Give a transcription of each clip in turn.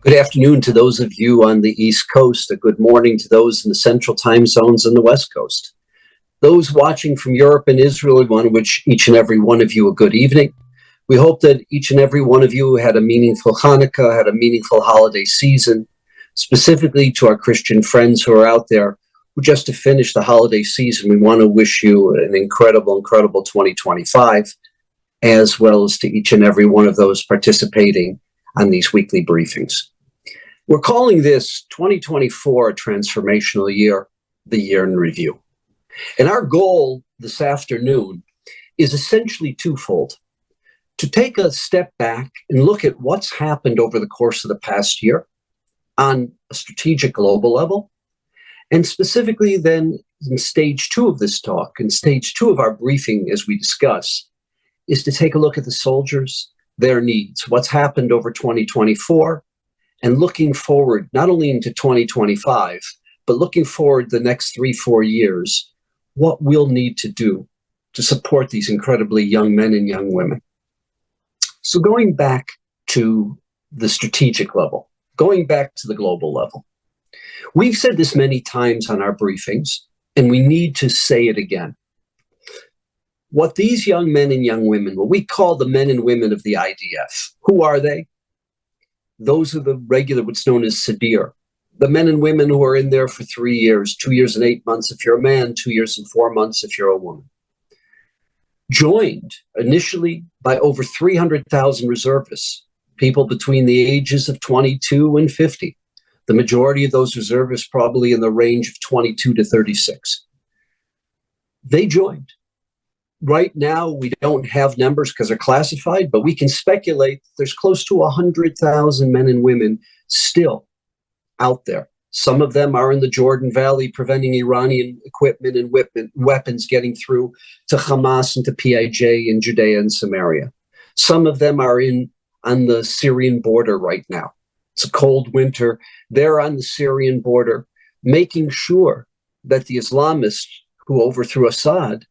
Good afternoon to those of you on the East Coast. A good morning to those in the central time zones and the West Coast. Those watching from Europe and Israel, we want to wish each and every one of you a good evening. We hope that each and every one of you had a meaningful Hanukkah, had a meaningful holiday season. Specifically to our Christian friends who are out there who just to finish the holiday season, we want to wish you an incredible 2025, as well as to each and every one of those participating on these weekly briefings. We're calling this 2024 a transformational year, the year in review. And our goal this afternoon is essentially twofold: to take a step back and look at what's happened over the course of the past year on a strategic global level, and specifically then in stage two of this talk, in stage two of our briefing as we discuss, is to take a look at the soldiers, their needs, what's happened over 2024, and looking forward not only into 2025, but looking forward the next 3-4 years, what we'll need to do to support these incredibly young men and young women. So going back to the strategic level, going back to the global level, we've said this many times on our briefings, and we need to say it again. What these young men and young women, what we call the men and women of the IDF, who are they? Those are the regular, what's known as Sadir, the men and women who are in there for 3 years, 2 years and 8 months if you're a man, 2 years and 4 months if you're a woman. Joined initially by over 300,000 reservists, people between the ages of 22 and 50. The majority of those reservists probably in the range of 22 to 36. They joined. Right now, we don't have numbers because they're classified, but we can speculate there's close to 100,000 men and women still out there. Some of them are in the Jordan Valley preventing Iranian equipment and weapons getting through to Hamas and to PIJ in Judea and Samaria. Some of them are on the Syrian border right now. It's a cold winter. They're on the Syrian border, making sure that the Islamists who overthrew Assad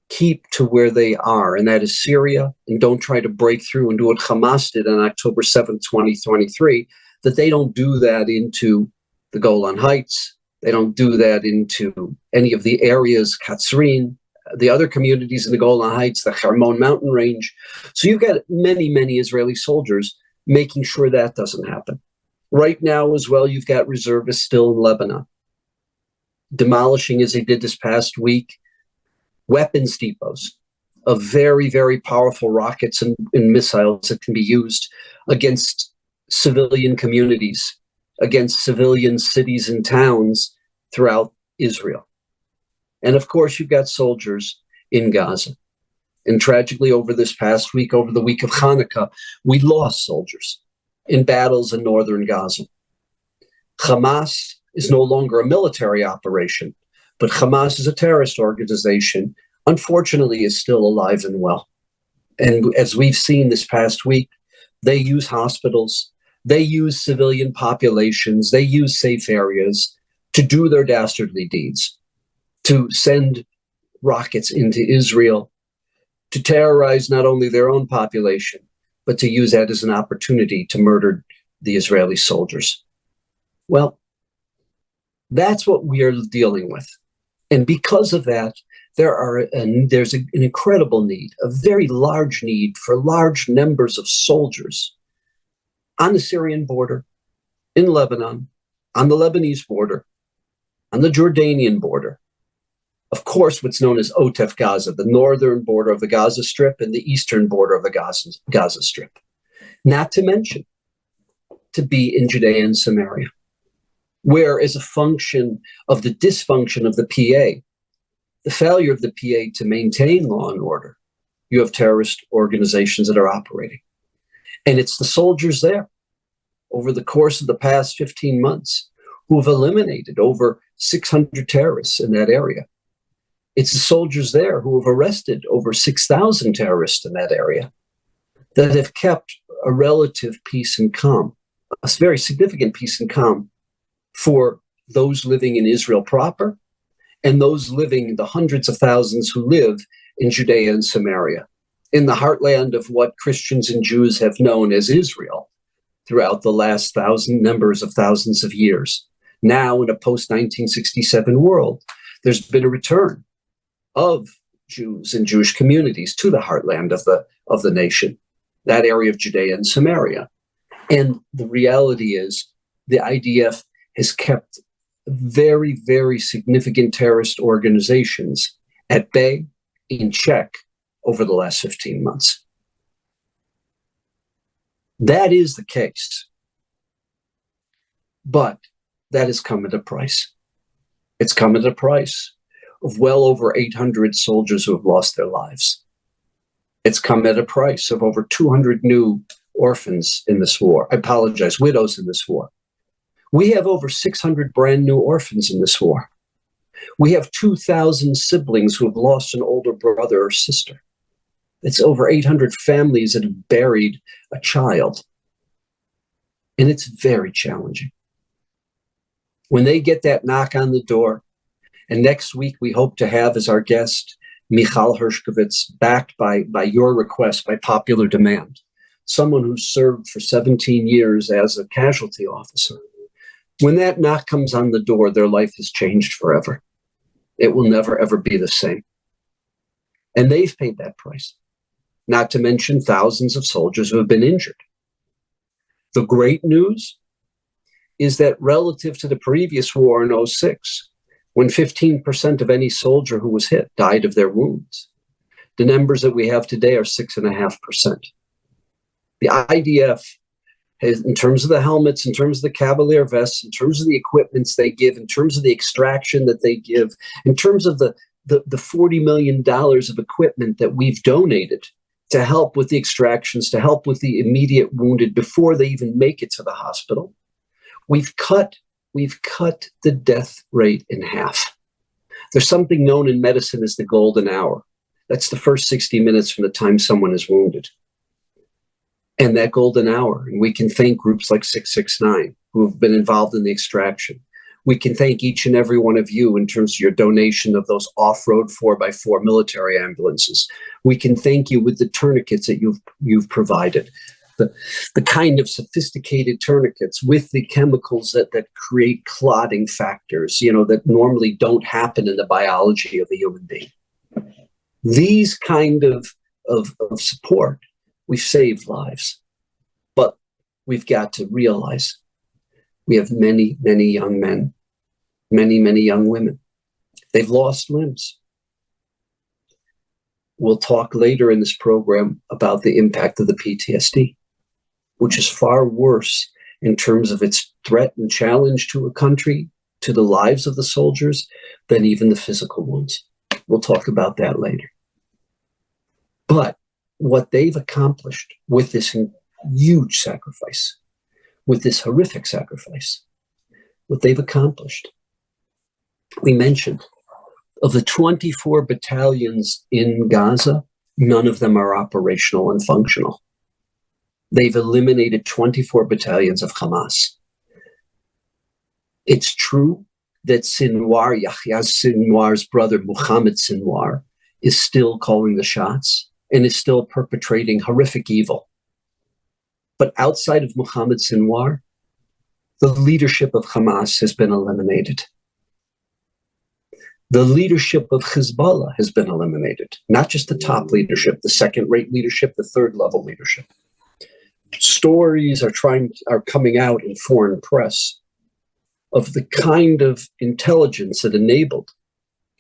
keep to where they are, and that is Syria, and don't try to break through and do what Hamas did on October 7th, 2023, that they don't do that into the Golan Heights. They don't do that into any of the areas, Katsrin, the other communities in the Golan Heights, the Hermon mountain range. So you've got many Israeli soldiers making sure that doesn't happen. Right now as well, you've got reservists still in Lebanon, demolishing, as they did this past week, weapons depots of very powerful rockets and missiles that can be used against civilian communities, against civilian cities and towns throughout Israel. And of course, you've got soldiers in Gaza. And tragically, over this past week, over the week of Hanukkah, we lost soldiers in battles in northern Gaza. Hamas is no longer a military operation, but Hamas is a terrorist organization, unfortunately, is still alive and well. And as we've seen this past week, they use hospitals, they use civilian populations, they use safe areas to do their dastardly deeds, to send rockets into Israel, to terrorize not only their own population, but to use that as an opportunity to murder the Israeli soldiers. Well, that's what we are dealing with. And because of that, there's an incredible need, a very large need for large numbers of soldiers on the Syrian border, in Lebanon, on the Lebanese border, on the Jordanian border. Of course, what's known as Otef Gaza, the northern border of the Gaza Strip and the eastern border of the Gaza Strip. Not to mention to be in Judea and Samaria, where as a function of the dysfunction of the PA, the failure of the PA to maintain law and order, you have terrorist organizations that are operating. And it's the soldiers there over the course of the past 15 months who have eliminated over 600 terrorists in that area. It's the soldiers there who have arrested over 6,000 terrorists in that area that have kept a relative peace and calm, a very significant peace and calm for those living in Israel proper and those living, the hundreds of thousands who live in Judea and Samaria, in the heartland of what Christians and Jews have known as Israel throughout the last numbers of thousands of years. Now, in a post-1967 world, there's been a return of Jews and Jewish communities to the heartland of the nation, that area of Judea and Samaria. And the reality is the IDF has kept very, very significant terrorist organizations at bay, in check, over the last 15 months. That is the case. But that has come at a price. It's come at a price of well over 800 soldiers who have lost their lives. It's come at a price of over 200 new orphans in this war. I apologize, widows in this war. We have over 600 brand new orphans in this war. We have 2,000 siblings who have lost an older brother or sister. It's over 800 families that have buried a child. And it's very challenging. When they get that knock on the door, and next week we hope to have as our guest Michal Hershkovitz, backed by your request, by popular demand, someone who served for 17 years as a casualty officer. When that knock comes on the door, their life has changed forever. It will never, ever be the same. And they've paid that price, not to mention thousands of soldiers who have been injured. The great news is that relative to the previous war in 2006, when 15% of any soldier who was hit died of their wounds, the numbers that we have today are 6.5%. The IDF has, in terms of the helmets, in terms of the Cavalier vests, in terms of the equipments they give, in terms of the extraction that they give, in terms of the $40 million of equipment that we've donated to help with the extractions, to help with the immediate wounded before they even make it to the hospital, we've cut the death rate in half. There's something known in medicine as the golden hour. That's the first 60 minutes from the time someone is wounded. And that golden hour, and we can thank groups like 669 who have been involved in the extraction. We can thank each and every one of you in terms of your donation of those off-road 4x4 military ambulances. We can thank you with the tourniquets that you've provided. The kind of sophisticated tourniquets with the chemicals that create clotting factors, that normally don't happen in the biology of a human being. These kind of support, we've saved lives. But we've got to realize we have many, many young men, many, many young women. They've lost limbs. We'll talk later in this program about the impact of the PTSD, which is far worse in terms of its threat and challenge to a country, to the lives of the soldiers, than even the physical ones. We'll talk about that later. But what they've accomplished with this huge sacrifice, with this horrific sacrifice, what they've accomplished, we mentioned, of the 24 battalions in Gaza, none of them are operational and functional. They've eliminated 24 battalions of Hamas. It's true that Sinwar, Yahya Sinwar's brother, Muhammad Sinwar, is still calling the shots and is still perpetrating horrific evil. But outside of Muhammad Sinwar, the leadership of Hamas has been eliminated. The leadership of Hezbollah has been eliminated, not just the top leadership, the second-rate leadership, the third-level leadership. Stories are coming out in foreign press of the kind of intelligence that enabled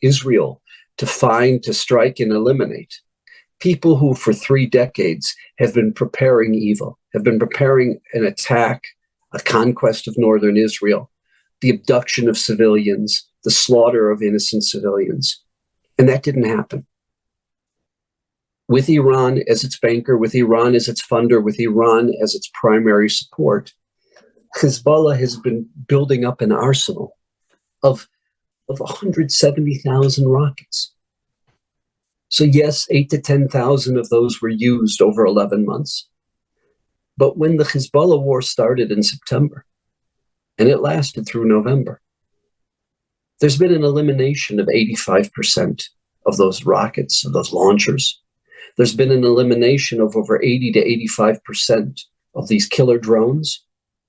Israel to find, to strike, and eliminate people who for 3 decades have been preparing evil, have been preparing an attack, a conquest of northern Israel, the abduction of civilians, the slaughter of innocent civilians. And that didn't happen. With Iran as its banker, with Iran as its funder, with Iran as its primary support, Hezbollah has been building up an arsenal of 170,000 rockets. So yes, 8,000 to 10,000 of those were used over 11 months. But when the Hezbollah war started in September, and it lasted through November, there's been an elimination of 85% of those rockets, of those launchers. There's been an elimination of over 80 to 85% of these killer drones,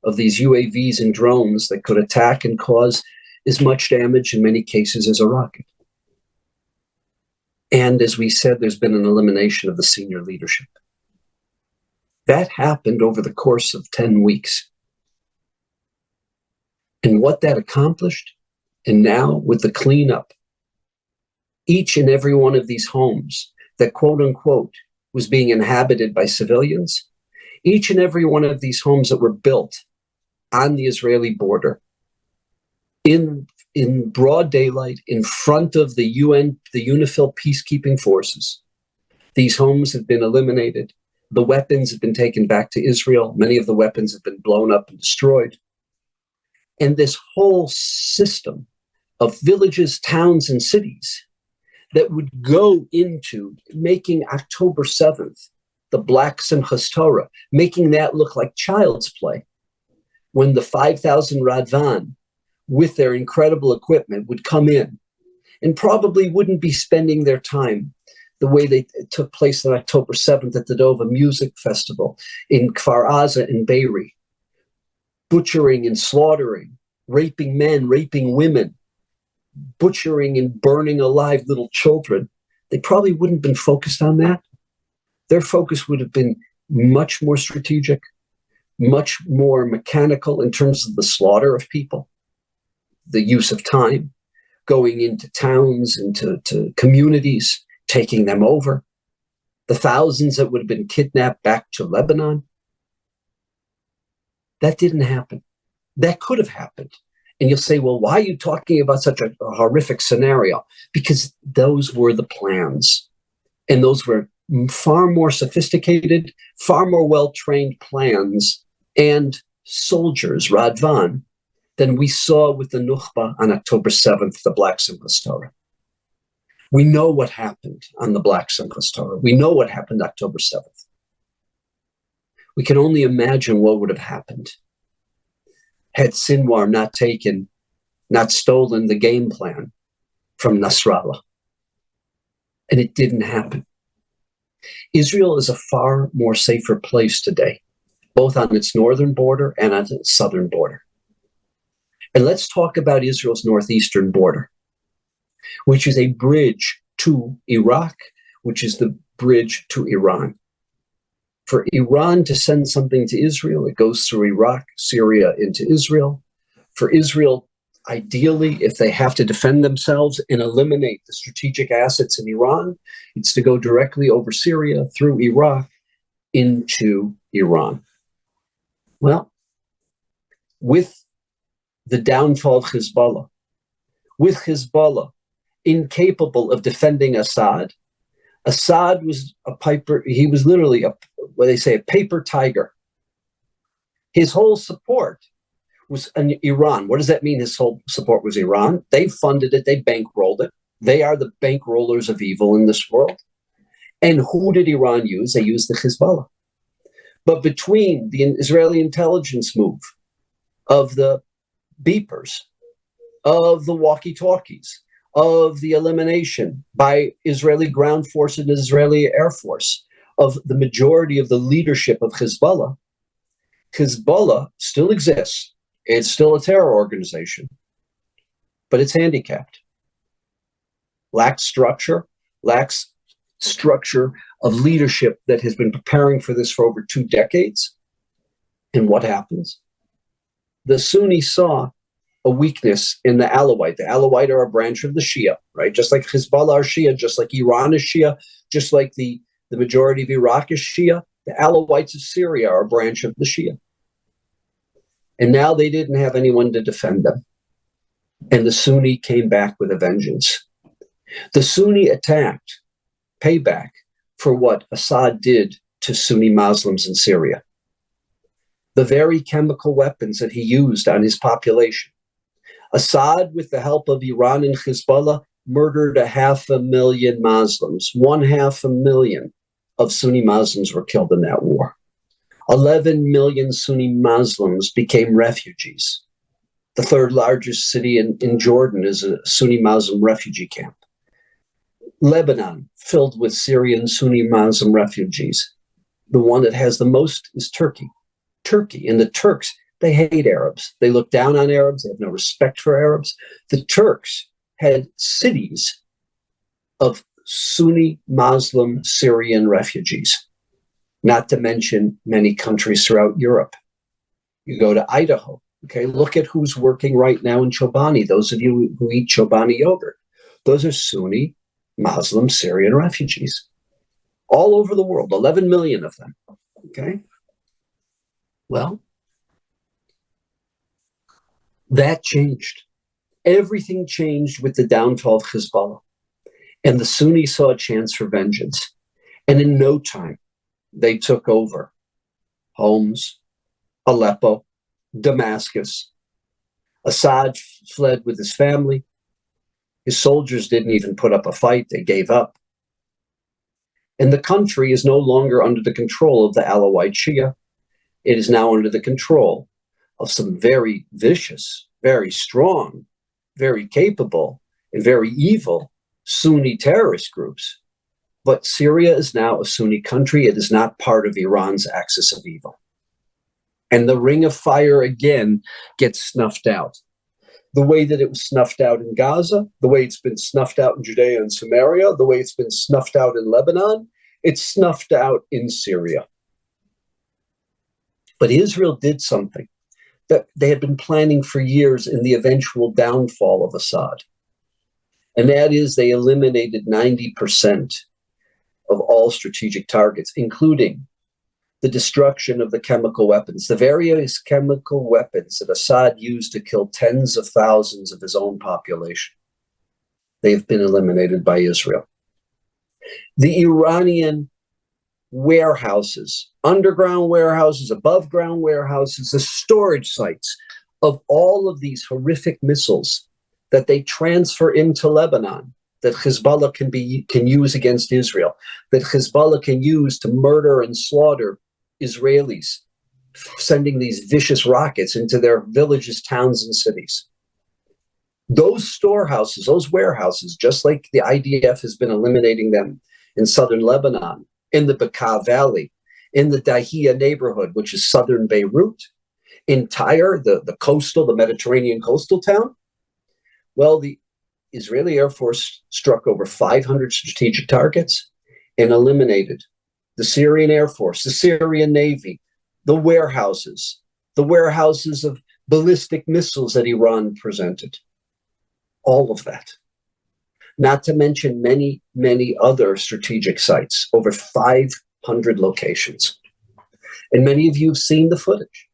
of these UAVs and drones that could attack and cause as much damage in many cases as a rocket. And as we said, there's been an elimination of the senior leadership. That happened over the course of 10 weeks. And what that accomplished, and now with the cleanup, each and every one of these homes that, quote unquote, was being inhabited by civilians, each and every one of these homes that were built on the Israeli border, in broad daylight, in front of the UN, the UNIFIL peacekeeping forces, these homes have been eliminated. The weapons have been taken back to Israel. Many of the weapons have been blown up and destroyed. And this whole system of villages, towns, and cities that would go into making October 7th, the Black Simchas Torah, making that look like child's play, when the 5,000 Radvan, with their incredible equipment, would come in and probably wouldn't be spending their time the way they took place on October 7th at the Dova Music Festival in Kfar Aza in Beirut, butchering and slaughtering, raping men, raping women, butchering and burning alive little children. They probably wouldn't have been focused on that. Their focus would have been much more strategic, much more mechanical in terms of the slaughter of people, the use of time, going into towns, into communities, taking them over, the thousands that would have been kidnapped back to Lebanon. That didn't happen. That could have happened. And you'll say, well, why are you talking about such a horrific scenario? Because those were the plans. And those were far more sophisticated, far more well-trained plans and soldiers, Radvan, than we saw with the Nukhba on October 7th, the Black Simchas Torah. We know what happened on the Black Simchas Torah. We know what happened October 7th. We can only imagine what would have happened had Sinwar not stolen the game plan from Nasrallah. And it didn't happen. Israel is a far more safer place today, both on its northern border and on its southern border. And let's talk about Israel's northeastern border, which is a bridge to Iraq, which is the bridge to Iran. For Iran to send something to Israel, it goes through Iraq, Syria, into Israel. For Israel, ideally, if they have to defend themselves and eliminate the strategic assets in Iran, it's to go directly over Syria, through Iraq, into Iran. Well, with the downfall of Hezbollah, with Hezbollah incapable of defending Assad, Assad was a piper, he was literally a paper tiger. His whole support was in Iran. What does that mean, his whole support was Iran? They funded it, they bankrolled it. They are the bankrollers of evil in this world. And who did Iran use? They used the Hezbollah. But between the Israeli intelligence move of the beepers, of the walkie-talkies, of the elimination by Israeli ground force and Israeli air force of the majority of the leadership of Hezbollah, Hezbollah still exists. It's still a terror organization, but it's handicapped. Lacks structure of leadership that has been preparing for this for over 2 decades. And what happens? The Sunnis saw a weakness in the Alawite. The Alawite are a branch of the Shia, right? Just like Hezbollah are Shia, just like Iran is Shia, just like the majority of Iraq is Shia, the Alawites of Syria are a branch of the Shia. And now they didn't have anyone to defend them. And the Sunni came back with a vengeance. The Sunni attacked, payback for what Assad did to Sunni Muslims in Syria. The very chemical weapons that he used on his population. Assad, with the help of Iran and Hezbollah, murdered 500,000 Muslims. 500,000 of Sunni Muslims were killed in that war. 11 million Sunni Muslims became refugees. The third largest city in Jordan is a Sunni Muslim refugee camp. Lebanon, filled with Syrian Sunni Muslim refugees. The one that has the most is Turkey. Turkey. And the Turks, they hate Arabs. They look down on Arabs. They have no respect for Arabs. The Turks had cities of Sunni Muslim Syrian refugees, not to mention many countries throughout Europe. You go to Idaho, okay, look at who's working right now in Chobani. Those of you who eat Chobani yogurt, those are Sunni Muslim Syrian refugees all over the world, 11 million of them, okay? Well, that changed. Everything changed with the downfall of Hezbollah. And the Sunnis saw a chance for vengeance. And in no time, they took over Homs, Aleppo, Damascus. Assad fled with his family. His soldiers didn't even put up a fight. They gave up. And the country is no longer under the control of the Alawite Shia. It is now under the control of some very vicious, very strong, very capable, and very evil Sunni terrorist groups. But Syria is now a Sunni country. It is not part of Iran's axis of evil. And the ring of fire again gets snuffed out. The way that it was snuffed out in Gaza, the way it's been snuffed out in Judea and Samaria, the way it's been snuffed out in Lebanon, it's snuffed out in Syria. But Israel did something that they had been planning for years in the eventual downfall of Assad. And that is they eliminated 90% of all strategic targets, including the destruction of the chemical weapons, the various chemical weapons that Assad used to kill tens of thousands of his own population. They have been eliminated by Israel. The Iranian warehouses, underground warehouses, above ground warehouses, the storage sites of all of these horrific missiles that they transfer into Lebanon, that Hezbollah can use against Israel, that Hezbollah can use to murder and slaughter Israelis, sending these vicious rockets into their villages, towns, and cities. Those storehouses, those warehouses, just like the IDF has been eliminating them in southern Lebanon, in the Bekaa Valley, in the Dahiya neighborhood, which is southern Beirut, in Tyre, the Mediterranean coastal town. Well, the Israeli Air Force struck over 500 strategic targets and eliminated the Syrian Air Force, the Syrian Navy, the warehouses of ballistic missiles that Iran presented. All of that. Not to mention many, many other strategic sites, over 500 locations. And many of you have seen the footage.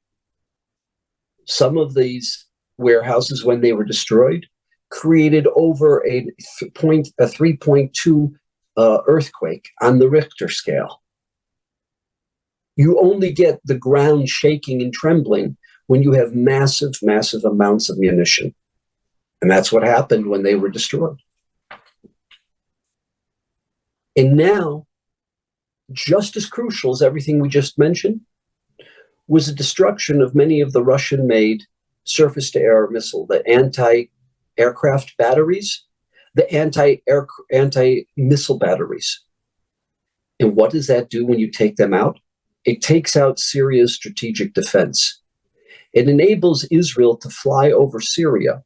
Some of these warehouses, when they were destroyed, created over a 3.2 earthquake on the Richter scale. You only get the ground shaking and trembling when you have massive, massive amounts of munition. And that's what happened when they were destroyed. And now, just as crucial as everything we just mentioned, was the destruction of many of the Russian-made surface-to-air missile, the anti-aircraft batteries, the anti-missile batteries. And what does that do when you take them out? It takes out Syria's strategic defense. It enables Israel to fly over Syria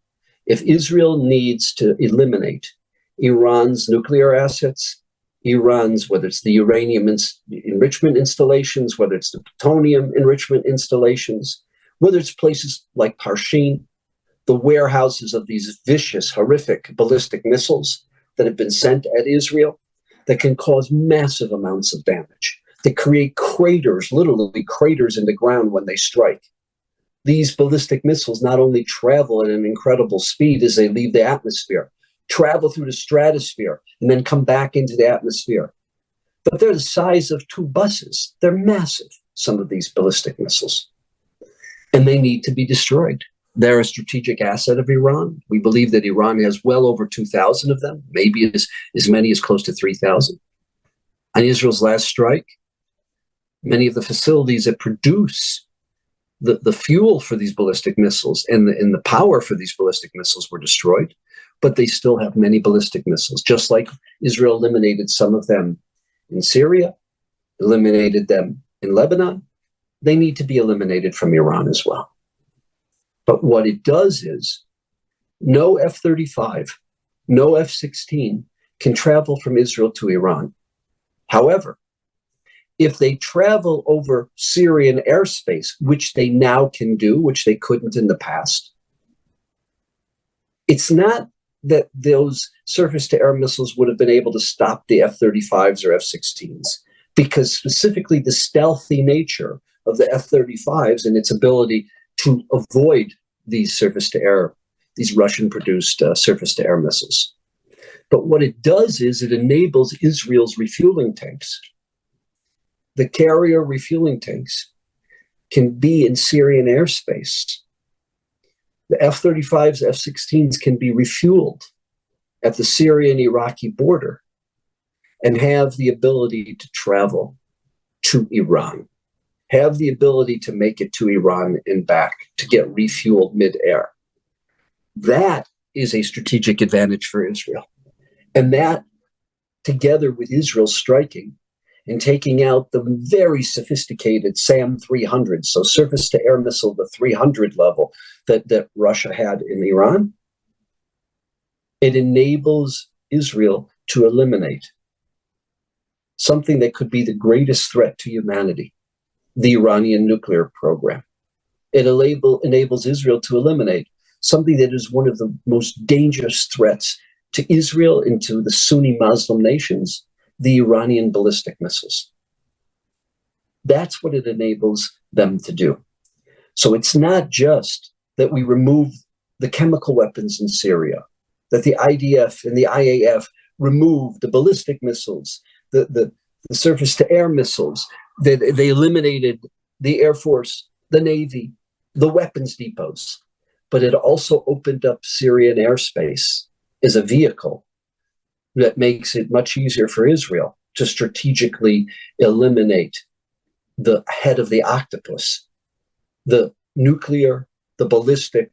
if Israel needs to eliminate Iran's nuclear assets, Iran's, whether it's the uranium enrichment installations, whether it's the plutonium enrichment installations, whether it's places like Parshin, the warehouses of these vicious, horrific ballistic missiles that have been sent at Israel that can cause massive amounts of damage, that create craters, literally craters in the ground when they strike. These ballistic missiles not only travel at an incredible speed as they leave the atmosphere, travel through the stratosphere, and then come back into the atmosphere, but they're the size of 2 buses. They're massive, some of these ballistic missiles, and they need to be destroyed. They're a strategic asset of Iran. We believe that Iran has well over 2,000 of them, maybe as many as close to 3,000. On Israel's last strike, many of the facilities that produce the fuel for these ballistic missiles and the power for these ballistic missiles were destroyed, but they still have many ballistic missiles, just like Israel eliminated some of them in Syria, eliminated them in Lebanon, they need to be eliminated from Iran as well. But what it does is no F-35, no F-16 can travel from Israel to Iran. However, if they travel over Syrian airspace, which they now can do, which they couldn't in the past, it's not that those surface-to-air missiles would have been able to stop the F-35s or F-16s, because specifically the stealthy nature of the F-35s and its ability to avoid these surface-to-air, these Russian-produced surface-to-air missiles. But what it does is it enables Israel's refueling tanks. The carrier refueling tanks can be in Syrian airspace. The F-35s, F-16s can be refueled at the Syrian-Iraqi border and have the ability to travel to Iran, have the ability to make it to Iran and back to get refueled mid-air. That is a strategic advantage for Israel. And that, together with Israel striking and taking out the very sophisticated SAM-300, so surface-to-air missile, the 300 level that Russia had in Iran, it enables Israel to eliminate something that could be the greatest threat to humanity, the Iranian nuclear program. It enables Israel to eliminate something that is one of the most dangerous threats to Israel and to the Sunni Muslim nations, the Iranian ballistic missiles. That's what it enables them to do. So it's not just that we remove the chemical weapons in Syria, that the IDF and the IAF remove the ballistic missiles, the surface-to-air missiles, that they eliminated the Air Force, the Navy, the weapons depots, but it also opened up Syrian airspace as a vehicle that makes it much easier for Israel to strategically eliminate the head of the octopus, the nuclear, the ballistic,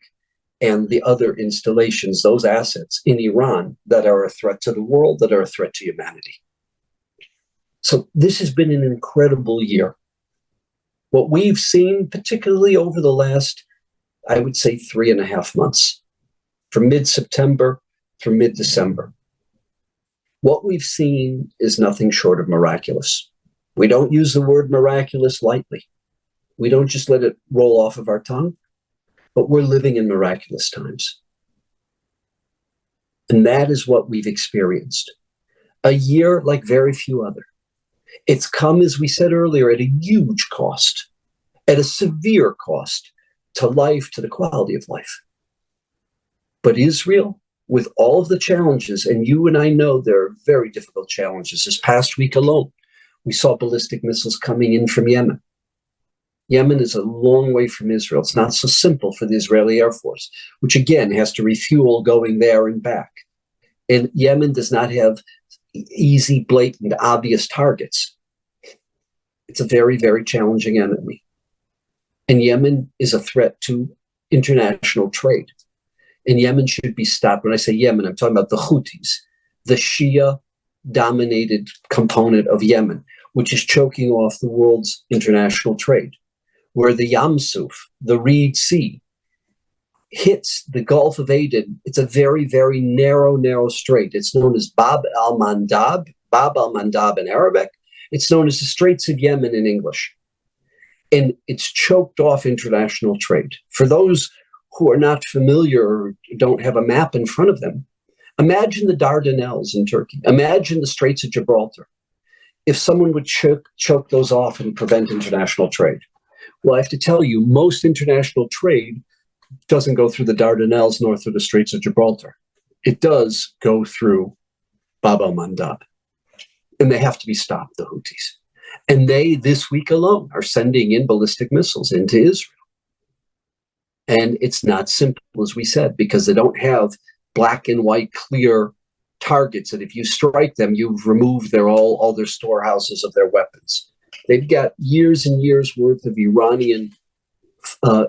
and the other installations, those assets in Iran that are a threat to the world, that are a threat to humanity. So this has been an incredible year. What we've seen, particularly over the last, I would say, 3.5 months, from mid-September through mid-December, what we've seen is nothing short of miraculous. We don't use the word miraculous lightly. We don't just let it roll off of our tongue, but we're living in miraculous times. And that is what we've experienced. A year like very few other. It's come, as we said earlier, at a huge cost, at a severe cost to life, to the quality of life. But Israel, with all of the challenges, and you and I know there are very difficult challenges. This past week alone, we saw ballistic missiles coming in from Yemen. Yemen is a long way from Israel. It's not so simple for the Israeli Air Force, which again has to refuel going there and back. And Yemen does not have easy, blatant, obvious targets. It's a very, very challenging enemy. And Yemen is a threat to international trade. And Yemen should be stopped. When I say Yemen, I'm talking about the Houthis, the Shia-dominated component of Yemen, which is choking off the world's international trade, where the Yam Suf, the Reed Sea, hits the Gulf of Aden. It's a very, very narrow strait. It's known as Bab al-Mandab in Arabic. It's known as the Straits of Yemen in English. And it's choked off international trade. For those who are not familiar or don't have a map in front of them, imagine the Dardanelles in Turkey. Imagine the Straits of Gibraltar. If someone would choke those off and prevent international trade. Well, I have to tell you, most international trade doesn't go through the Dardanelles north of the Straits of Gibraltar. It does go through Bab al-Mandab. And they have to be stopped, the Houthis. And they, this week alone, are sending in ballistic missiles into Israel. And it's not simple, as we said, because they don't have black and white clear targets that if you strike them, you've removed all their storehouses of their weapons. They've got years and years worth of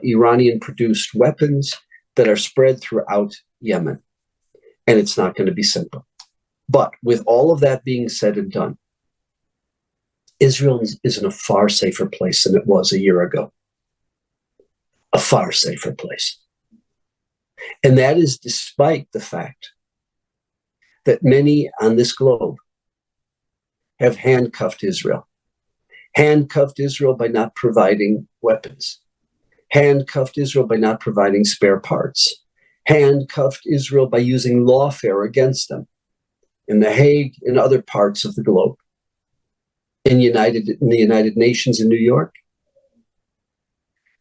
Iranian-produced weapons that are spread throughout Yemen. And it's not going to be simple. But with all of that being said and done, Israel is in a far safer place than it was a year ago. A far safer place. And that is despite the fact that many on this globe have handcuffed Israel. Handcuffed Israel by not providing weapons. Handcuffed Israel by not providing spare parts. Handcuffed Israel by using lawfare against them in The Hague, in other parts of the globe, in the United Nations in New York.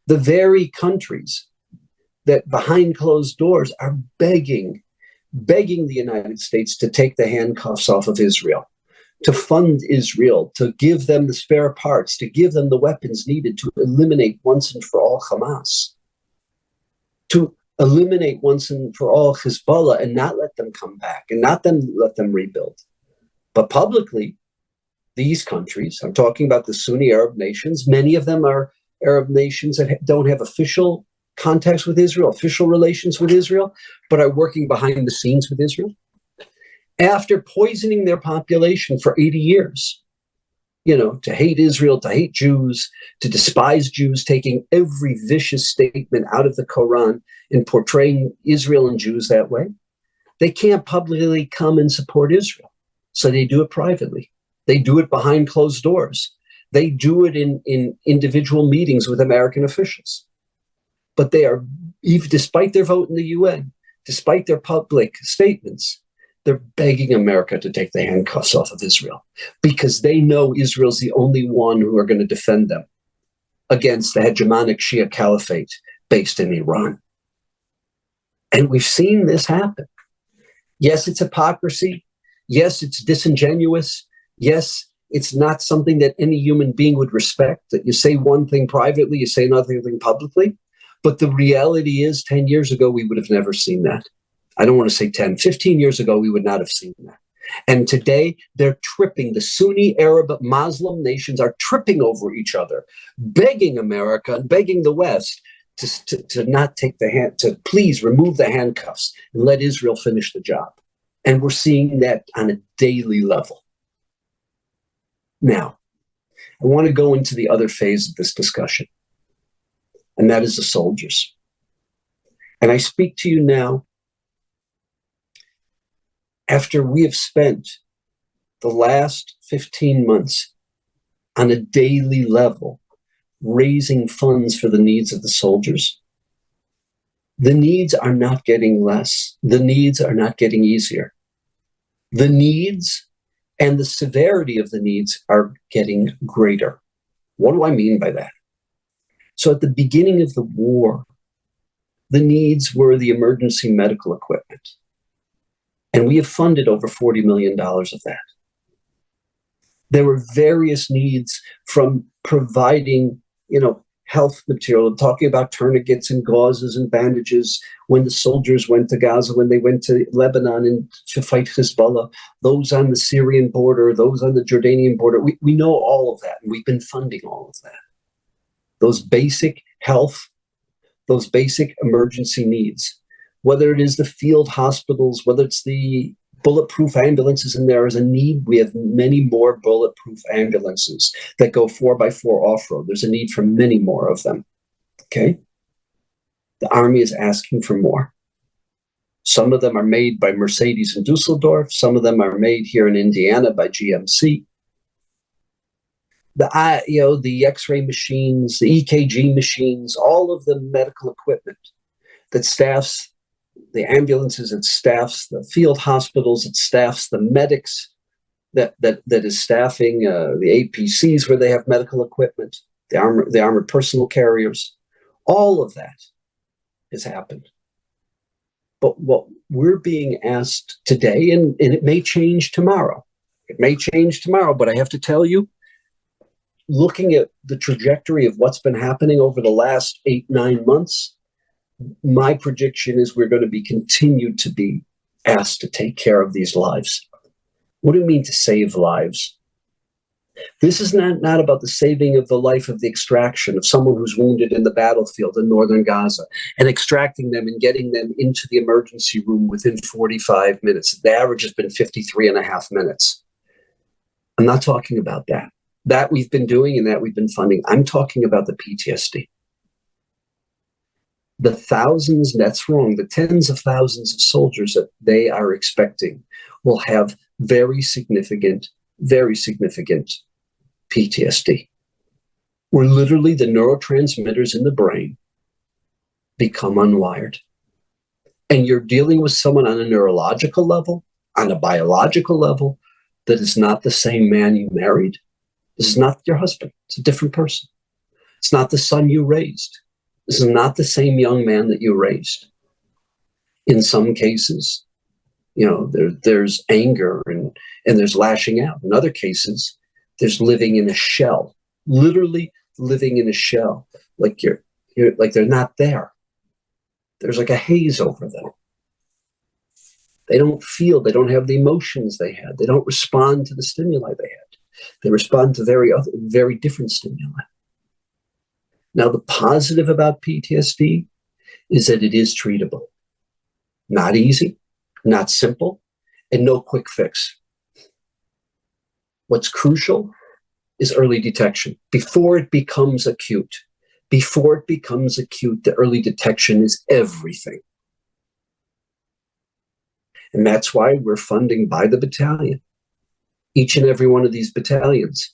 The very countries that behind closed doors are begging the United States to take the handcuffs off of Israel, to fund Israel, to give them the spare parts, to give them the weapons needed to eliminate once and for all Hamas, to eliminate once and for all Hezbollah and not let them come back and not let them rebuild. But publicly, these countries, I'm talking about the Sunni Arab nations, many of them are Arab nations that don't have official contacts with Israel, official relations with Israel, but are working behind the scenes with Israel. After poisoning their population for 80 years, to hate Israel, to hate Jews, to despise Jews, taking every vicious statement out of the Quran and portraying Israel and Jews that way, they can't publicly come and support Israel. So they do it privately. They do it behind closed doors. They do it in individual meetings with American officials. But they are, even despite their vote in the UN, despite their public statements, they're begging America to take the handcuffs off of Israel because they know Israel's the only one who are going to defend them against the hegemonic Shia caliphate based in Iran. And we've seen this happen. Yes, it's hypocrisy. Yes, it's disingenuous. Yes, it's not something that any human being would respect, that you say one thing privately, you say another thing publicly. But the reality is 10 years ago, we would have never seen that. I don't want to say 10, 15 years ago, we would not have seen that. And today they're tripping. The Sunni Arab Muslim nations are tripping over each other, begging America and begging the West to not take the hand, to please remove the handcuffs and let Israel finish the job. And we're seeing that on a daily level. Now, I want to go into the other phase of this discussion, and that is the soldiers. And I speak to you now after we have spent the last 15 months on a daily level raising funds for the needs of the soldiers. The needs are not getting less. The needs are not getting easier. The needs and the severity of the needs are getting greater. What do I mean by that? So at the beginning of the war, the needs were the emergency medical equipment. And we have funded over $40 million of that. There were various needs from providing, health material, talking about tourniquets and gauzes and bandages when the soldiers went to Gaza, when they went to Lebanon and to fight Hezbollah, those on the Syrian border, those on the Jordanian border. We know all of that, and we've been funding all of that. Those basic health, those basic emergency needs, whether it is the field hospitals, whether it's the bulletproof ambulances, and there is a need. We have many more bulletproof ambulances that go 4x4 off-road. There's a need for many more of them, okay? The Army is asking for more. Some of them are made by Mercedes in Dusseldorf. Some of them are made here in Indiana by GMC. The X-ray machines, the EKG machines, all of the medical equipment that staffs the ambulances, it staffs the field hospitals, it staffs the medics, that is staffing the APCs where they have medical equipment, the armored personal carriers. All of that has happened. But what we're being asked today, and it may change tomorrow, but I have to tell you, looking at the trajectory of what's been happening over the last 8-9 months, my prediction is we're going to be continued to be asked to take care of these lives. What do you mean to save lives? This is not about the saving of the life of the extraction of someone who's wounded in the battlefield in northern Gaza and extracting them and getting them into the emergency room within 45 minutes. The average has been 53.5 minutes. I'm not talking about that. That we've been doing and that we've been funding. I'm talking about the PTSD. The thousands, that's wrong, the tens of thousands of soldiers that they are expecting will have very significant PTSD. Where literally the neurotransmitters in the brain become unwired. And you're dealing with someone on a neurological level, on a biological level, that is not the same man you married. This is not your husband. It's a different person. It's not the son you raised. This is not the same young man that you raised. In some cases, there's anger and there's lashing out. In other cases, there's living in a shell, literally living in a shell, like you're like they're not there. There's like a haze over them. They don't feel, they don't have the emotions they had. They don't respond to the stimuli they had. They respond to very different stimuli. Now, the positive about PTSD is that it is treatable. Not easy, not simple, and no quick fix. What's crucial is early detection. Before it becomes acute, the early detection is everything. And that's why we're funding by the battalion, each and every one of these battalions,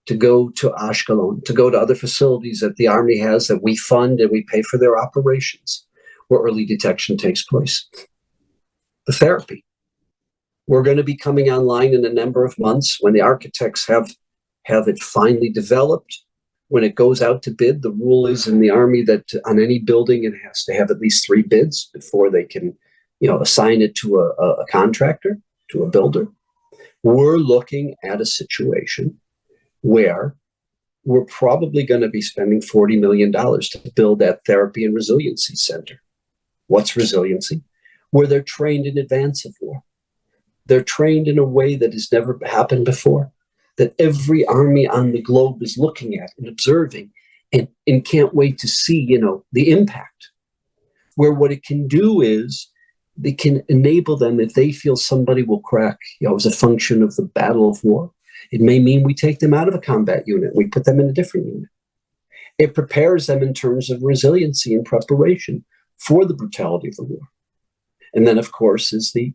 to go to Ashkelon, to go to other facilities that the Army has that we fund and we pay for their operations, where early detection takes place. The therapy. We're going to be coming online in a number of months when the architects have it finally developed. When it goes out to bid, the rule is in the Army that on any building, it has to have at least 3 bids before they can, assign it to a contractor, to a builder. We're looking at a situation where we're probably going to be spending $40 million to build that therapy and resiliency center. What's resiliency? Where they're trained in advance of war. They're trained in a way that has never happened before, that every army on the globe is looking at and observing and can't wait to see, the impact. Where what it can do is they can enable them, if they feel somebody will crack, as a function of the battle of war. It may mean we take them out of a combat unit, we put them in a different unit. It prepares them in terms of resiliency and preparation for the brutality of the war. And then, of course, is the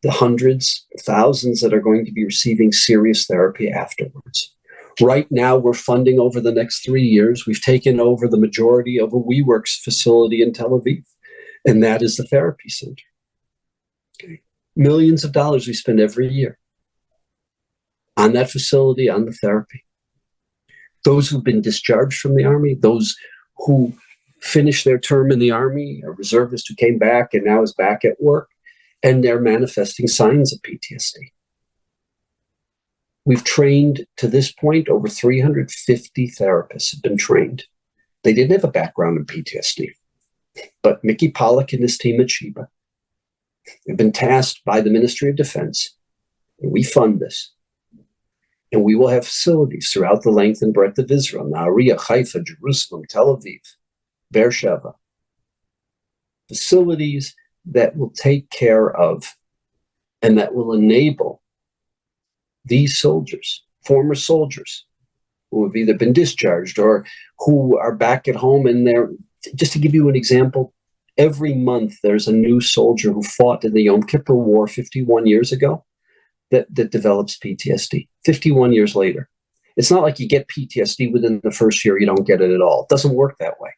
hundreds, thousands that are going to be receiving serious therapy afterwards. Right now, we're funding over the next 3 years. We've taken over the majority of a WeWorks facility in Tel Aviv, and that is the therapy center. Okay. Millions of dollars we spend every year on that facility, on the therapy. Those who've been discharged from the Army, those who finished their term in the Army, a reservist who came back and now is back at work, and they're manifesting signs of PTSD. We've trained, to this point, over 350 therapists have been trained. They didn't have a background in PTSD, but Mickey Pollack and his team at Sheba have been tasked by the Ministry of Defense, and we fund this. And we will have facilities throughout the length and breadth of Israel, Nahariya, Haifa, Jerusalem, Tel Aviv, Beersheba. Facilities that will take care of and that will enable these soldiers, former soldiers, who have either been discharged or who are back at home and they're, just to give you an example, every month there's a new soldier who fought in the Yom Kippur War 51 years ago that develops PTSD 51 years later. It's not like you get PTSD within the first year, you don't get it at all. It doesn't work that way.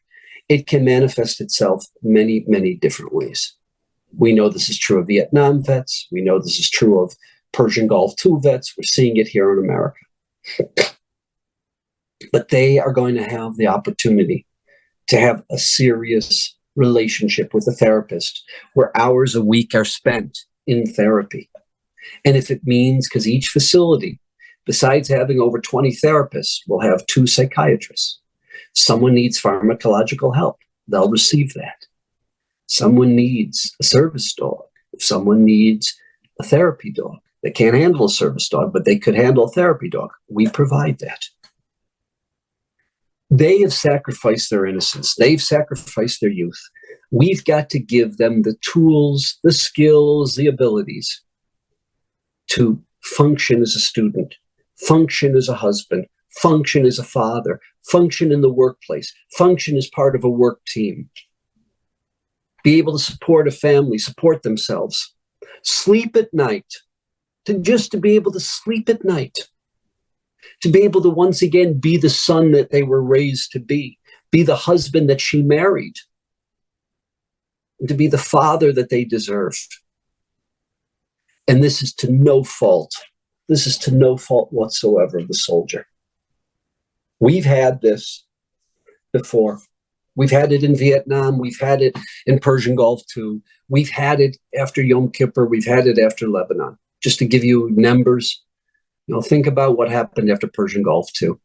It can manifest itself many, many different ways. We know this is true of Vietnam vets. We know this is true of Persian Gulf II vets. We're seeing it here in America. But they are going to have the opportunity to have a serious relationship with a therapist where hours a week are spent in therapy. And if it means, because each facility, besides having over 20 therapists, will have 2 psychiatrists. Someone needs pharmacological help, they'll receive that. Someone needs a service dog. If someone needs a therapy dog, they can't handle a service dog, but they could handle a therapy dog. We provide that. They have sacrificed their innocence. They've sacrificed their youth. We've got to give them the tools, the skills, the abilities to function as a student, function as a husband, function as a father, function in the workplace, function as part of a work team, be able to support a family, support themselves, sleep at night, to be able to sleep at night, to be able to once again be the son that they were raised to be the husband that she married, and to be the father that they deserved. And this is to no fault. This is to no fault whatsoever of the soldier. We've had this before. We've had it in Vietnam. We've had it in Persian Gulf too. We've had it after Yom Kippur. We've had it after Lebanon. Just to give you numbers, think about what happened after Persian Gulf too.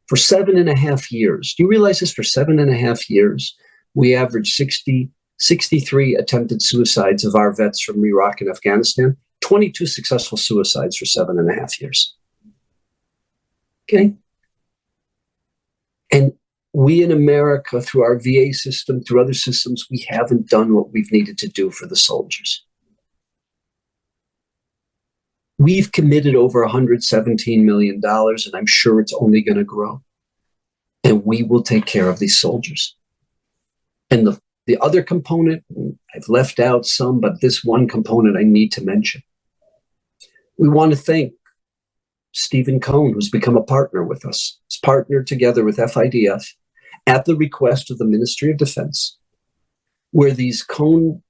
For 7.5 years, do you realize this? For 7.5 years, we averaged 63 attempted suicides of our vets from Iraq and Afghanistan, 22 successful suicides for 7.5 years. Okay? And we in America, through our VA system, through other systems, we haven't done what we've needed to do for the soldiers. We've committed over $117 million, and I'm sure it's only going to grow. And we will take care of these soldiers. And the other component, I've left out some, but this one component I need to mention. We want to thank Stephen Cohn, who's become a partner with us. He's partnered together with FIDF at the request of the Ministry of Defense, where these Cohn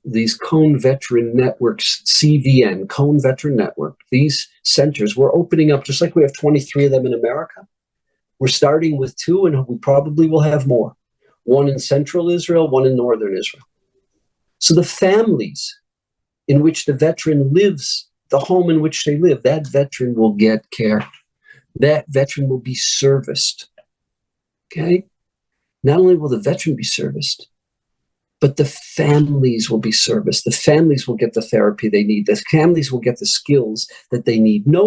Veteran Networks, CVN, Cohn Veteran Network, these centers, we're opening up, just like we have 23 of them in America. We're starting with 2, and we probably will have more. 1 in central Israel, 1 in northern Israel. So the families in which the veteran lives, the home in which they live, that veteran will get care. That veteran will be serviced. Okay? Not only will the veteran be serviced, but the families will be serviced. The families will get the therapy they need. The families will get the skills that they need. No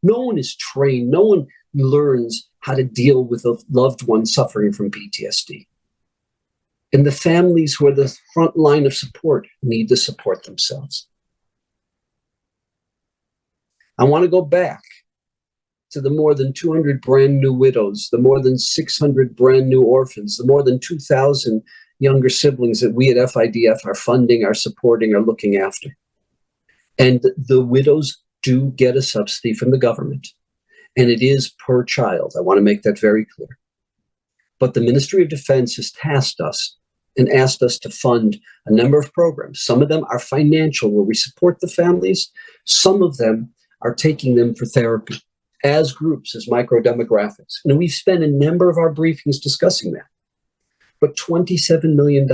one is trained. No one learns how to deal with a loved one suffering from PTSD. And the families who are the front line of support need to support themselves. I want to go back to the more than 200 brand new widows, the more than 600 brand new orphans, the more than 2,000 younger siblings that we at FIDF are funding, are supporting, are looking after. And the widows do get a subsidy from the government. And it is per child. I want to make that very clear. But the Ministry of Defense has tasked us and asked us to fund a number of programs. Some of them are financial, where we support the families. Some of them are taking them for therapy as groups, as micro-demographics. And we've spent a number of our briefings discussing that. But $27 million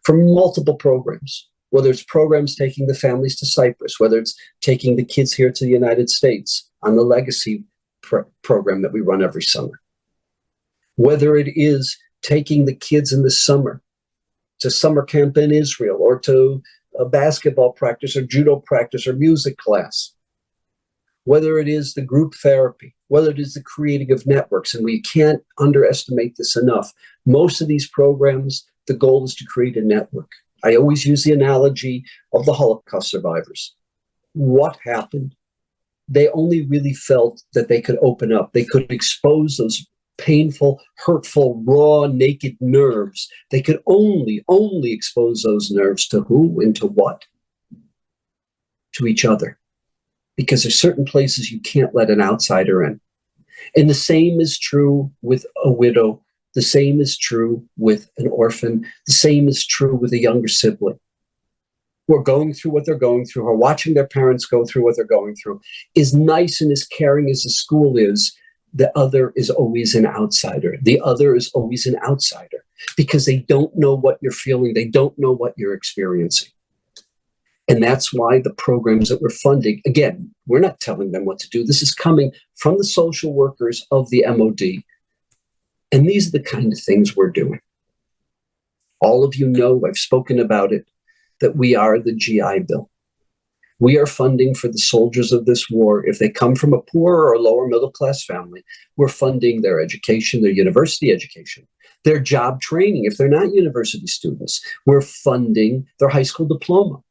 from multiple programs, whether it's programs taking the families to Cyprus, whether it's taking the kids here to the United States on the Legacy program that we run every summer, whether it is taking the kids in the summer to summer camp in Israel, or to a basketball practice or judo practice or music class, whether it is the group therapy, whether it is the creating of networks, and we can't underestimate this enough. Most of these programs, the goal is to create a network. I always use the analogy of the Holocaust survivors. What happened? They only really felt that they could open up. They could expose those painful, hurtful, raw, naked nerves. They could only expose those nerves to who and to what? To each other. Because there's certain places you can't let an outsider in. And the same is true with a widow. The same is true with an orphan. The same is true with a younger sibling who are going through what they're going through, or watching their parents go through what they're going through. As nice and as caring as the school is, the other is always an outsider. The other is always an outsider because they don't know what you're feeling. They don't know what you're experiencing. And that's why the programs that we're funding, again, we're not telling them what to do. This is coming from the social workers of the MOD. And these are the kind of things we're doing. All of you know, I've spoken about it, that we are the GI Bill. We are funding for the soldiers of this war. If they come from a poor or lower middle class family, we're funding their education, their university education, their job training. If they're not university students, we're funding their high school diploma.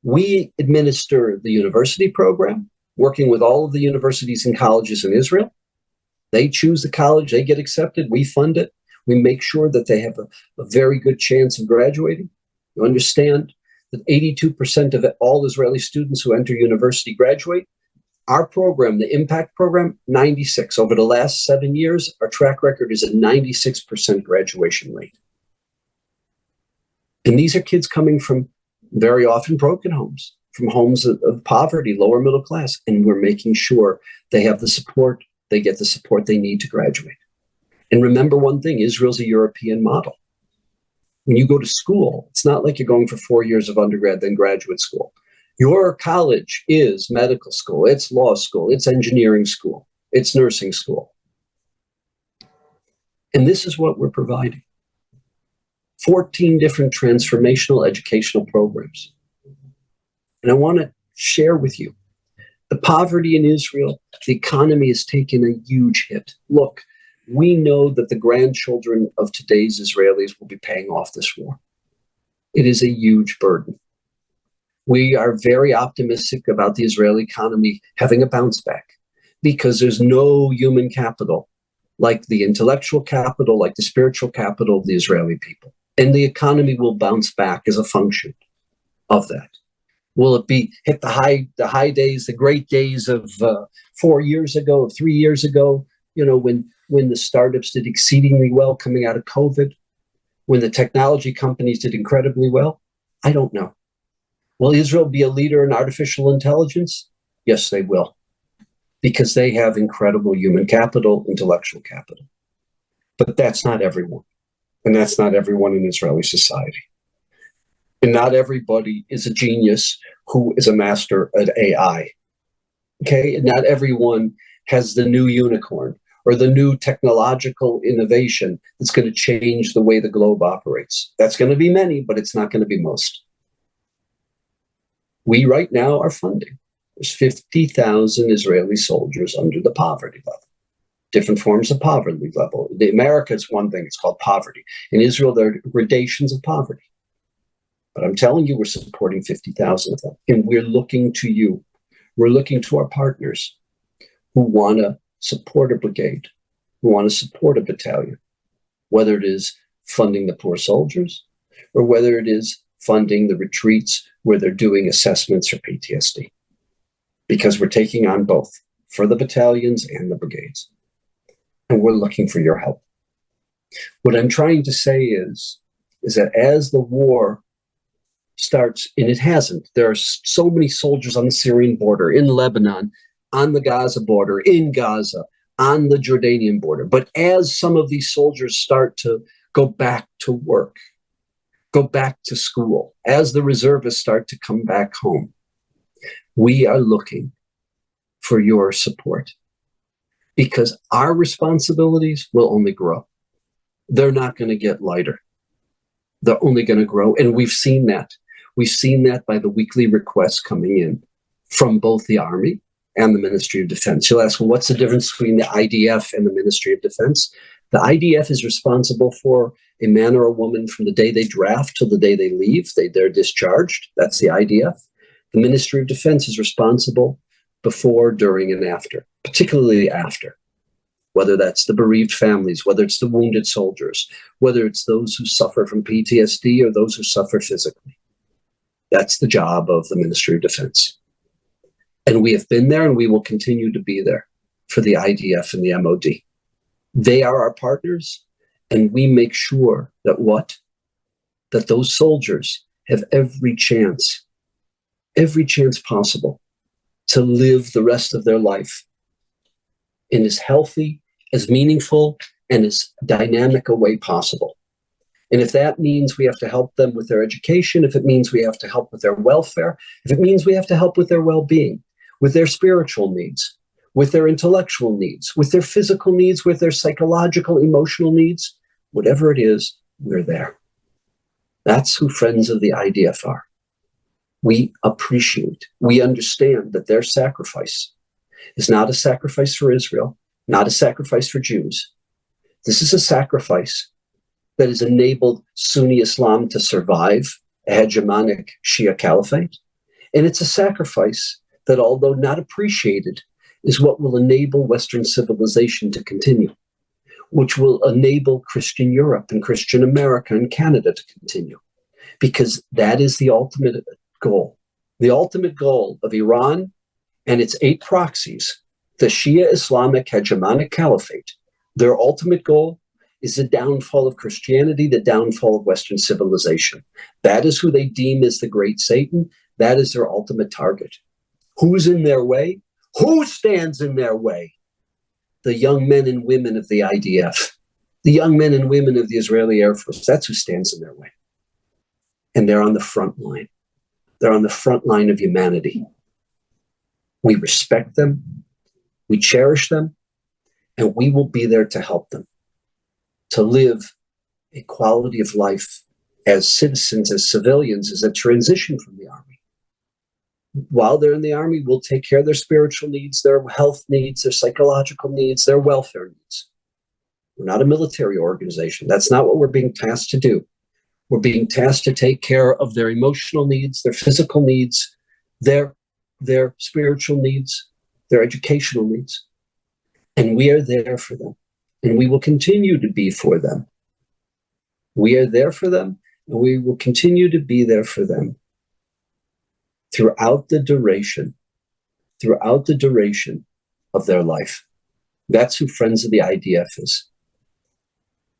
We administer the university program. working with all of the universities and colleges in Israel. They choose the college, they get accepted, we fund it. We make sure that they have a very good chance of graduating. You understand that 82% of all Israeli students who enter university graduate. Our program, the Impact program, 96. Over the last 7 years, our track record is a 96% graduation rate. And these are kids coming from very often broken homes, from homes of poverty, lower middle class. And we're making sure they have the support, they get the support they need to graduate. And remember one thing, Israel's a European model. When you go to school, it's not like you're going for 4 years of undergrad, then graduate school. Your college is medical school, it's law school, it's engineering school, it's nursing school. And this is what we're providing. 14 different transformational educational programs. And I want to share with you, the poverty in Israel, the economy has taken a huge hit. Look, we know that the grandchildren of today's Israelis will be paying off this war. It is a huge burden. We are very optimistic about the Israeli economy having a bounce back because there's no human capital like the intellectual capital, like the spiritual capital of the Israeli people. And the economy will bounce back as a function of that. Will it be hit the high days, the great days of 4 years ago, of 3 years ago, you know, when the startups did exceedingly well coming out of COVID, when the technology companies did incredibly well? I don't know. Will Israel be a leader in artificial intelligence? Yes, they will, because they have incredible human capital, intellectual capital. But that's not everyone, and that's not everyone in Israeli society. And not everybody is a genius who is a master at AI, okay? And not everyone has the new unicorn or the new technological innovation that's going to change the way the globe operates. That's going to be many, but it's not going to be most. We right now are funding. There's 50,000 Israeli soldiers under the poverty level. Different forms of poverty level. In America, it's one thing, it's called poverty. In Israel, there are gradations of poverty. But I'm telling you, we're supporting 50,000 of them. And we're looking to you. We're looking to our partners who want to support a brigade, who want to support a battalion, whether it is funding the poor soldiers or whether it is funding the retreats where they're doing assessments for PTSD. Because we're taking on both for the battalions and the brigades. And we're looking for your help. What I'm trying to say is that as the war starts, and it hasn't, there are so many soldiers on the Syrian border, in Lebanon, on the Gaza border, in Gaza, on the Jordanian border. But as some of these soldiers start to go back to work, go back to school, as the reservists start to come back home, we are looking for your support because our responsibilities will only grow. They're not going to get lighter. They're only going to grow. And we've seen that. We've seen that by the weekly requests coming in from both the Army and the Ministry of Defense. You'll ask, well, what's the difference between the IDF and the Ministry of Defense? The IDF is responsible for a man or a woman from the day they draft till the day they leave. They're discharged. That's the IDF. The Ministry of Defense is responsible before, during, and after, particularly after. Whether that's the bereaved families, whether it's the wounded soldiers, whether it's those who suffer from PTSD or those who suffer physically. That's the job of the Ministry of Defense. And we have been there and we will continue to be there for the IDF and the MOD. They are our partners, and we make sure that that those soldiers have every chance possible to live the rest of their life in as healthy, as meaningful, and as dynamic a way possible. And if that means we have to help them with their education, if it means we have to help with their welfare, if it means we have to help with their well-being, with their spiritual needs, with their intellectual needs, with their physical needs, with their psychological, emotional needs, whatever it is, we're there. That's who friends of the IDF are. We appreciate, we understand that their sacrifice is not a sacrifice for Israel, not a sacrifice for Jews. This is a sacrifice that has enabled Sunni Islam to survive a hegemonic Shia caliphate. And it's a sacrifice that, although not appreciated, is what will enable Western civilization to continue, which will enable Christian Europe and Christian America and Canada to continue, because that is the ultimate goal. The ultimate goal of Iran and its 8 proxies, the Shia Islamic hegemonic caliphate, their ultimate goal is the downfall of Christianity, the downfall of Western civilization. That is who they deem as the great Satan. That is their ultimate target. Who's in their way? Who stands in their way? The young men and women of the IDF, the young men and women of the Israeli Air Force. That's who stands in their way. And they're on the front line. They're on the front line of humanity. We respect them, we cherish them, and we will be there to help them to live a quality of life as citizens, as civilians, as a transition from the army. While they're in the army, we'll take care of their spiritual needs, their health needs, their psychological needs, their welfare needs. We're not a military organization. That's not what we're being tasked to do. We're being tasked to take care of their emotional needs, their physical needs, their spiritual needs, their educational needs. And we are there for them. And we will continue to be for them. We are there for them, and we will continue to be there for them throughout the duration of their life. That's who Friends of the IDF is.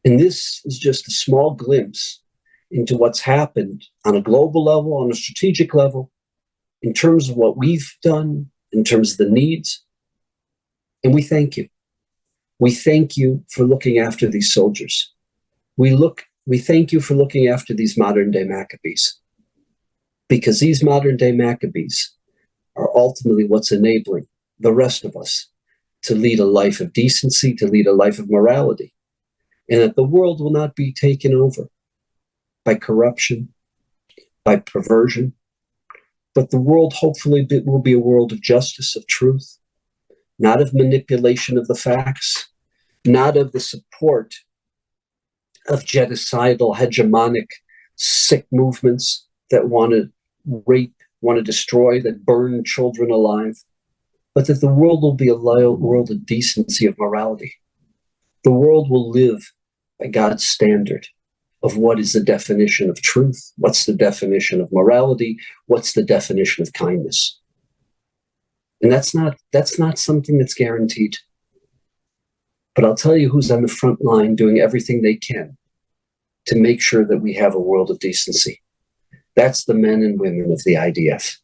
And this is just a small glimpse into what's happened on a global level, on a strategic level, in terms of what we've done, in terms of the needs. And we thank you. We thank you for looking after these soldiers. We thank you for looking after these modern-day Maccabees, because these modern-day Maccabees are ultimately what's enabling the rest of us to lead a life of decency, to lead a life of morality, and that the world will not be taken over by corruption, by perversion, but the world hopefully will be a world of justice, of truth, not of manipulation of the facts, not of the support of genocidal, hegemonic, sick movements that want to rape, want to destroy, that burn children alive, but that the world will be a world of decency, of morality. The world will live by God's standard of what is the definition of truth, what's the definition of morality, what's the definition of kindness. And that's not something that's guaranteed. But I'll tell you who's on the front line doing everything they can to make sure that we have a world of decency. That's the men and women of the IDF.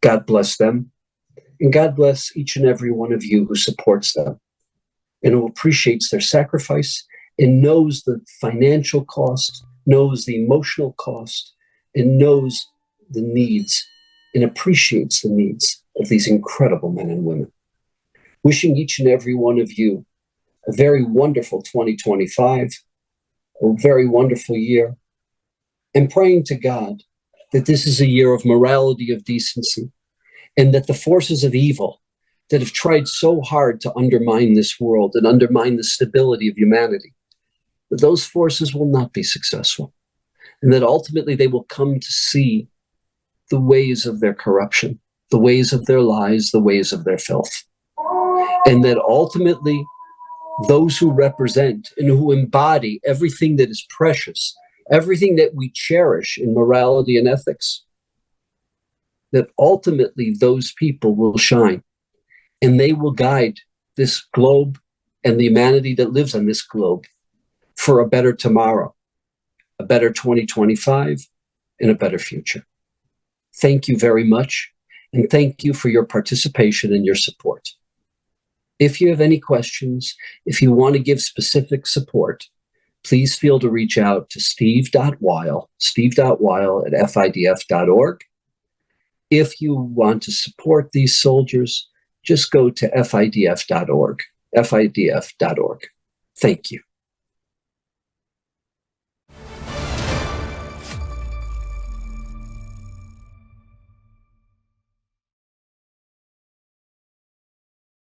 God bless them, and God bless each and every one of you who supports them and who appreciates their sacrifice and knows the financial cost, knows the emotional cost, and knows the needs and appreciates the needs of these incredible men and women. Wishing each and every one of you a very wonderful 2025, a very wonderful year, and praying to God that this is a year of morality, of decency, and that the forces of evil that have tried so hard to undermine this world and undermine the stability of humanity, that those forces will not be successful, and that ultimately they will come to see the ways of their corruption, the ways of their lies, the ways of their filth, and that ultimately those who represent and who embody everything that is precious, everything that we cherish in morality and ethics, that ultimately those people will shine and they will guide this globe and the humanity that lives on this globe for a better tomorrow, a better 2025, and a better future. Thank you very much, and thank you for your participation and your support. If you have any questions, if you want to give specific support, please feel to reach out to steve.weil at FIDF.org. If you want to support these soldiers, just go to FIDF.org, FIDF.org. Thank you.